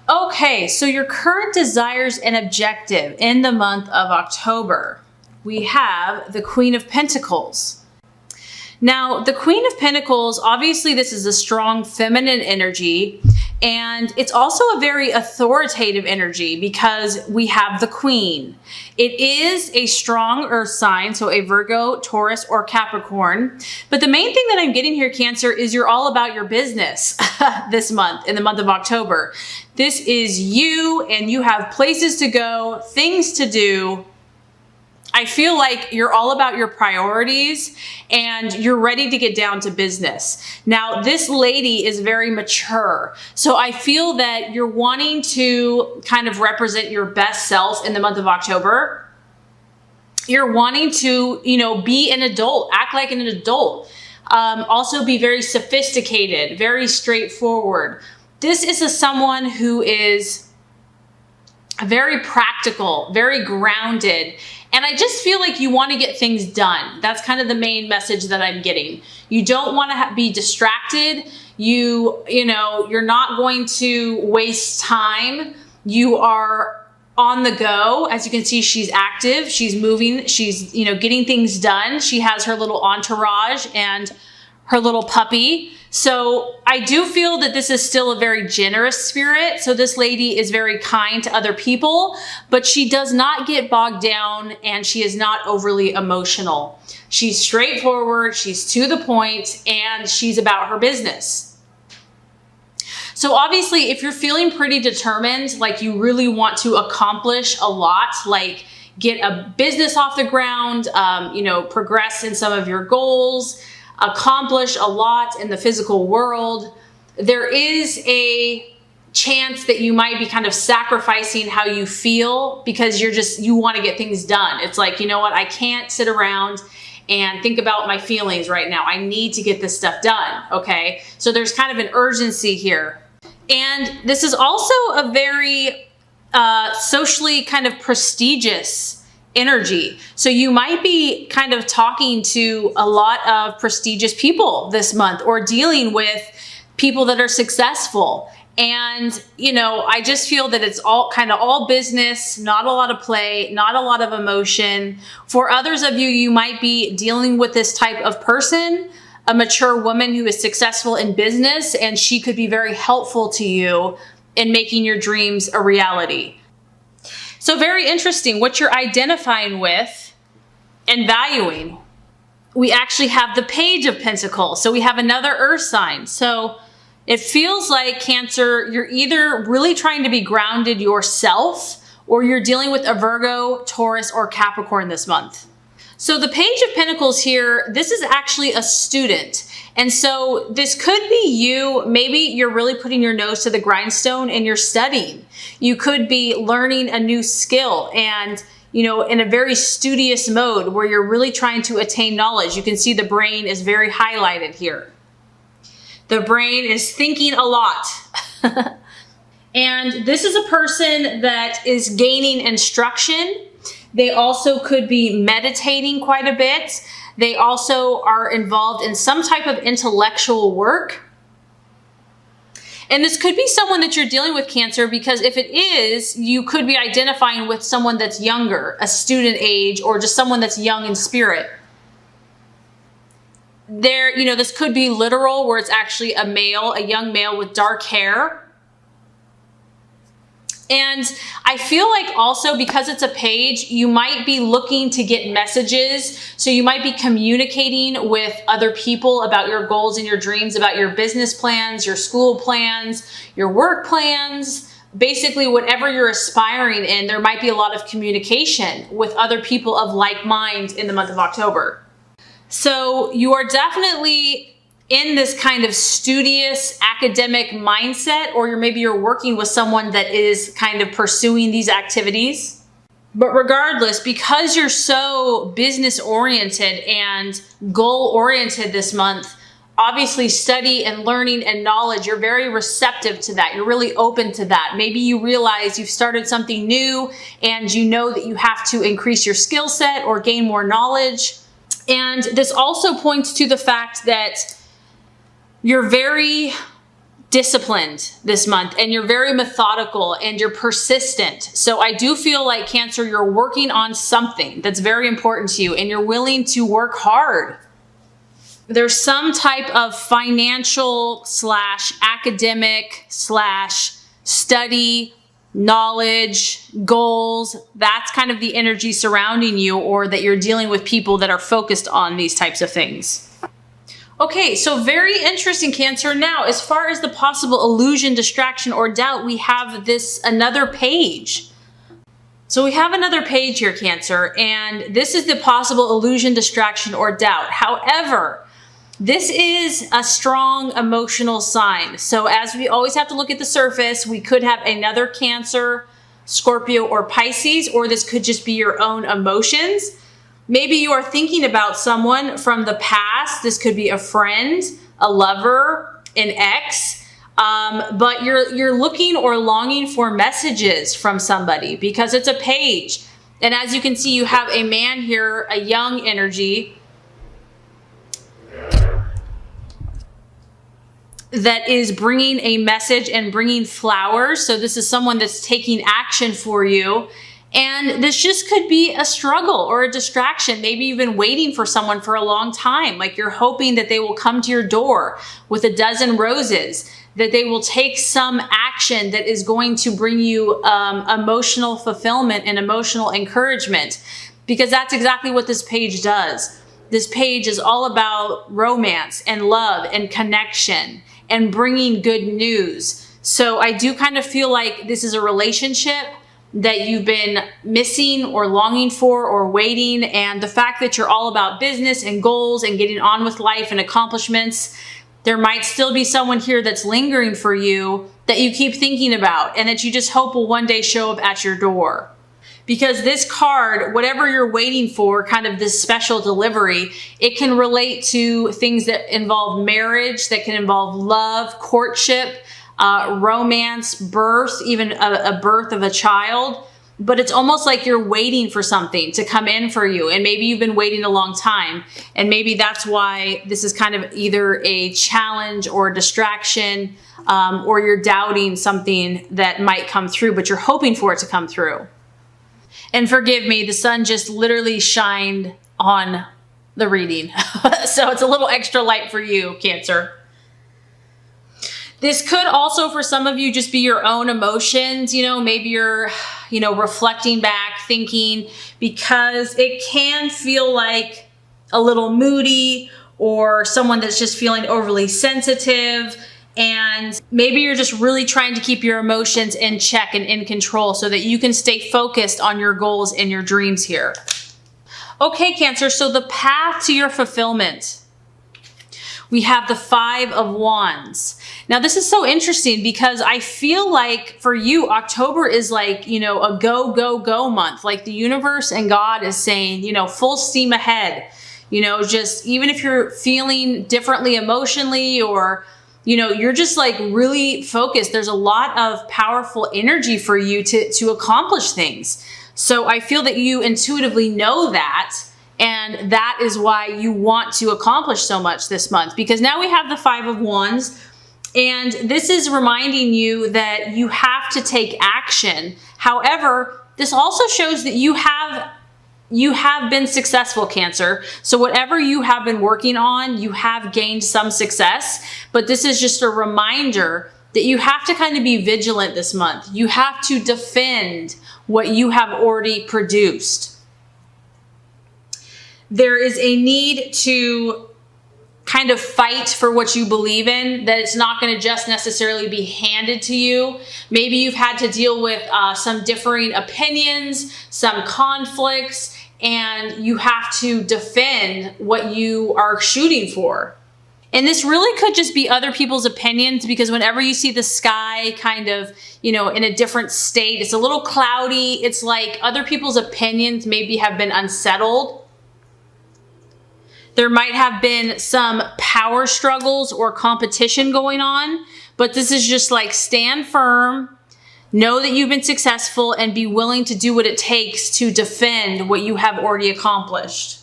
Okay, so your current desires and objective in the month of October. We have the Queen of Pentacles. Now, the Queen of Pentacles, obviously this is a strong feminine energy, and it's also a very authoritative energy because we have the Queen. It is a strong earth sign, so a Virgo, Taurus, or Capricorn. But the main thing that I'm getting here, Cancer, is you're all about your business this month, in the month of October. This is you, and you have places to go, things to do. I feel like you're all about your priorities and you're ready to get down to business. Now, this lady is very mature. So I feel that you're wanting to kind of represent your best self in the month of October. You're wanting to, be an adult, act like an adult. Also be very sophisticated, very straightforward. This is someone who is very practical, very grounded. And I just feel like you want to get things done. That's kind of the main message that I'm getting. You don't want to be distracted. You're not going to waste time. You are on the go. As you can see, she's active. She's moving. She's, getting things done. She has her little entourage and her little puppy. So I do feel that this is still a very generous spirit. So this lady is very kind to other people, but she does not get bogged down and she is not overly emotional. She's straightforward, she's to the point, and she's about her business. So obviously, if you're feeling pretty determined, like you really want to accomplish a lot, like get a business off the ground, progress in some of your goals, accomplish a lot in the physical world, there is a chance that you might be kind of sacrificing how you feel because you want to get things done. It's like, you know what? I can't sit around and think about my feelings right now. I need to get this stuff done. Okay. So there's kind of an urgency here. And this is also a very socially kind of prestigious energy. So you might be kind of talking to a lot of prestigious people this month or dealing with people that are successful. And, I just feel that it's all business, not a lot of play, not a lot of emotion. For others of you, you might be dealing with this type of person, a mature woman who is successful in business, and she could be very helpful to you in making your dreams a reality. So very interesting what you're identifying with and valuing. We actually have the Page of Pentacles. So we have another earth sign. So it feels like, Cancer, you're either really trying to be grounded yourself or you're dealing with a Virgo, Taurus, or Capricorn this month. So the Page of Pentacles here, this is actually a student. And so this could be you. Maybe you're really putting your nose to the grindstone and you're studying. You could be learning a new skill and, in a very studious mode where you're really trying to attain knowledge. You can see the brain is very highlighted here. The brain is thinking a lot. And this is a person that is gaining instruction. They also could be meditating quite a bit. They also are involved in some type of intellectual work. And this could be someone that you're dealing with, Cancer, because if it is, you could be identifying with someone that's younger, a student age, or just someone that's young in spirit. This could be literal, where it's actually a male, a young male with dark hair. And I feel like also because it's a page, you might be looking to get messages. So you might be communicating with other people about your goals and your dreams, about your business plans, your school plans, your work plans, basically whatever you're aspiring in. There might be a lot of communication with other people of like mind in the month of October. So you are definitely in this kind of studious academic mindset, or maybe you're working with someone that is kind of pursuing these activities. But regardless, because you're so business oriented and goal oriented this month, obviously study and learning and knowledge, you're very receptive to that. You're really open to that. Maybe you realize you've started something new and you know that you have to increase your skill set or gain more knowledge. And this also points to the fact that you're very disciplined this month, and you're very methodical and you're persistent. So I do feel like, Cancer, you're working on something that's very important to you and you're willing to work hard. There's some type of financial / academic / study, knowledge, goals. That's kind of the energy surrounding you, or that you're dealing with people that are focused on these types of things. Okay, so very interesting, Cancer. Now, as far as the possible illusion, distraction, or doubt, we have another page. So we have another page here, Cancer, and this is the possible illusion, distraction, or doubt. However, this is a strong emotional sign. So as we always have to look at the surface, we could have another Cancer, Scorpio, or Pisces, or this could just be your own emotions. Maybe you are thinking about someone from the past. This could be a friend, a lover, an ex, but you're looking or longing for messages from somebody because it's a page. And as you can see, you have a man here, a young energy, that is bringing a message and bringing flowers. So this is someone that's taking action for you. And this just could be a struggle or a distraction. Maybe you've been waiting for someone for a long time. Like you're hoping that they will come to your door with a dozen roses, that they will take some action that is going to bring you emotional fulfillment and emotional encouragement, because that's exactly what this page does. This page is all about romance and love and connection and bringing good news. So I do kind of feel like this is a relationship that you've been missing or longing for or waiting. And the fact that you're all about business and goals and getting on with life and accomplishments, there might still be someone here that's lingering for you that you keep thinking about and that you just hope will one day show up at your door. Because this card, whatever you're waiting for, kind of this special delivery, it can relate to things that involve marriage, that can involve love, courtship, romance, birth, even a birth of a child. But it's almost like you're waiting for something to come in for you. And maybe you've been waiting a long time. And maybe that's why this is kind of either a challenge or a distraction, or you're doubting something that might come through, but you're hoping for it to come through. And forgive me, the sun just literally shined on the reading. So it's a little extra light for you, Cancer. This could also, for some of you, just be your own emotions. Maybe you're, reflecting back, thinking, because it can feel like a little moody or someone that's just feeling overly sensitive. And maybe you're just really trying to keep your emotions in check and in control so that you can stay focused on your goals and your dreams here. Okay, Cancer, so the path to your fulfillment. We have the 5 of Wands. Now, this is so interesting because I feel like for you, October is like, a go, go, go month. Like the universe and God is saying, full steam ahead. Just even if you're feeling differently emotionally or you're just like really focused. There's a lot of powerful energy for you to accomplish things. So I feel that you intuitively know that. And that is why you want to accomplish so much this month, because now we have the 5 of Wands. And this is reminding you that you have to take action. However, this also shows that you have been successful, Cancer. So whatever you have been working on, you have gained some success. But this is just a reminder that you have to kind of be vigilant this month. You have to defend what you have already produced. There is a need to kind of fight for what you believe in, that it's not going to just necessarily be handed to you. Maybe you've had to deal with some differing opinions, some conflicts, and you have to defend what you are shooting for. And this really could just be other people's opinions, because whenever you see the sky kind of, in a different state, it's a little cloudy. It's like other people's opinions maybe have been unsettled. There might have been some power struggles or competition going on, but this is just like stand firm, know that you've been successful, and be willing to do what it takes to defend what you have already accomplished.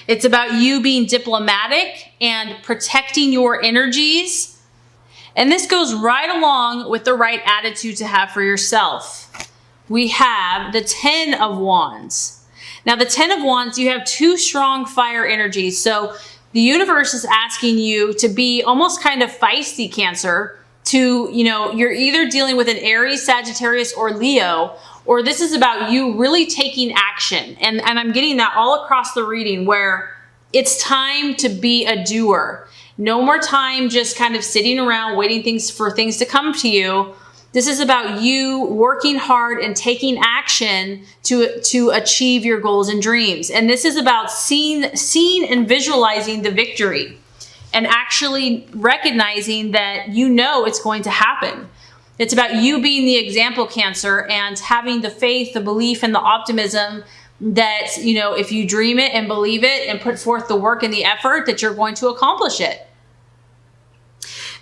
It's about you being diplomatic and protecting your energies. And this goes right along with the right attitude to have for yourself. We have the 10 of Wands. Now, the 10 of Wands, you have two strong fire energies. So the universe is asking you to be almost kind of feisty, Cancer, you're either dealing with an Aries, Sagittarius, or Leo, or this is about you really taking action. And I'm getting that all across the reading where it's time to be a doer. No more time just kind of sitting around waiting for things to come to you. This is about you working hard and taking action to achieve your goals and dreams. And this is about seeing and visualizing the victory and actually recognizing that it's going to happen. It's about you being the example, Cancer, and having the faith, the belief, and the optimism that, if you dream it and believe it and put forth the work and the effort, that you're going to accomplish it.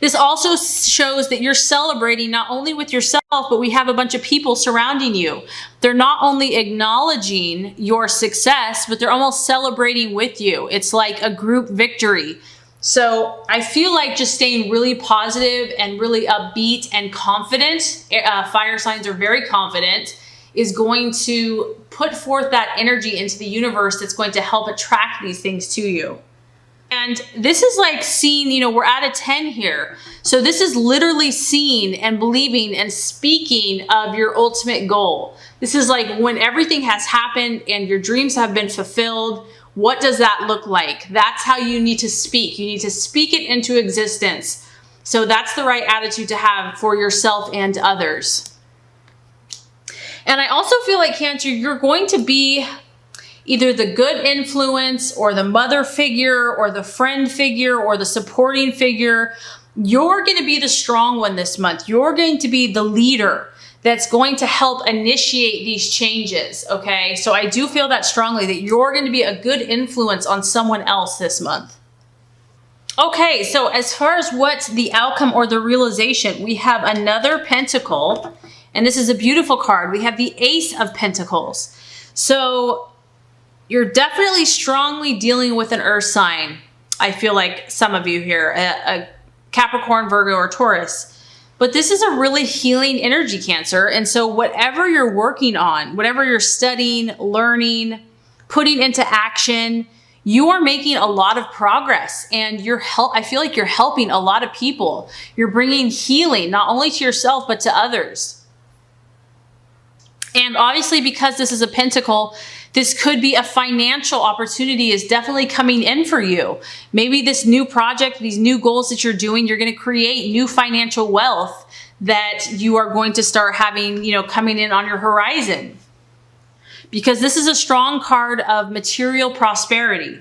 This also shows that you're celebrating not only with yourself, but we have a bunch of people surrounding you. They're not only acknowledging your success, but they're almost celebrating with you. It's like a group victory. So I feel like just staying really positive and really upbeat and confident, fire signs are very confident, is going to put forth that energy into the universe that's going to help attract these things to you. And this is like seeing, we're at a 10 here. So this is literally seeing and believing and speaking of your ultimate goal. This is like when everything has happened and your dreams have been fulfilled. What does that look like? That's how you need to speak. You need to speak it into existence. So that's the right attitude to have for yourself and others. And I also feel like, Cancer, you're going to be either the good influence or the mother figure or the friend figure or the supporting figure. You're going to be the strong one this month. You're going to be the leader that's going to help initiate these changes, okay? So I do feel that strongly, that you're going to be a good influence on someone else this month. Okay, so as far as what's the outcome or the realization, we have another pentacle, and this is a beautiful card. We have the Ace of Pentacles. So you're definitely strongly dealing with an earth sign. I feel like some of you here, a Capricorn, Virgo, or Taurus. But this is a really healing energy, Cancer. And so whatever you're working on, whatever you're studying, learning, putting into action, you are making a lot of progress, and I feel like you're helping a lot of people. You're bringing healing, not only to yourself, but to others. And obviously, because this is a pentacle, this could be a financial opportunity is definitely coming in for you. Maybe this new project, these new goals that you're doing, you're going to create new financial wealth that you are going to start having, coming in on your horizon. Because this is a strong card of material prosperity.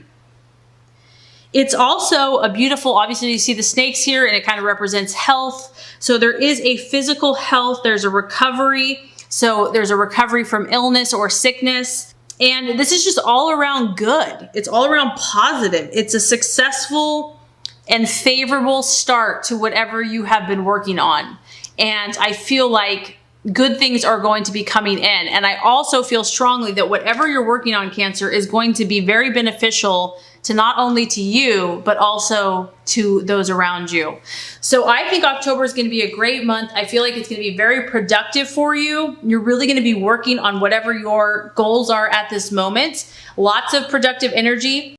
It's also a beautiful, obviously you see the snakes here, and it kind of represents health. So there is a physical health, there's a recovery. So there's a recovery from illness or sickness. And this is just all around good. It's all around positive. It's a successful and favorable start to whatever you have been working on. And I feel like good things are going to be coming in. And I also feel strongly that whatever you're working on, Cancer, is going to be very beneficial to not only to you, but also to those around you. So I think October is going to be a great month. I feel like it's going to be very productive for you. You're really going to be working on whatever your goals are at this moment. Lots of productive energy.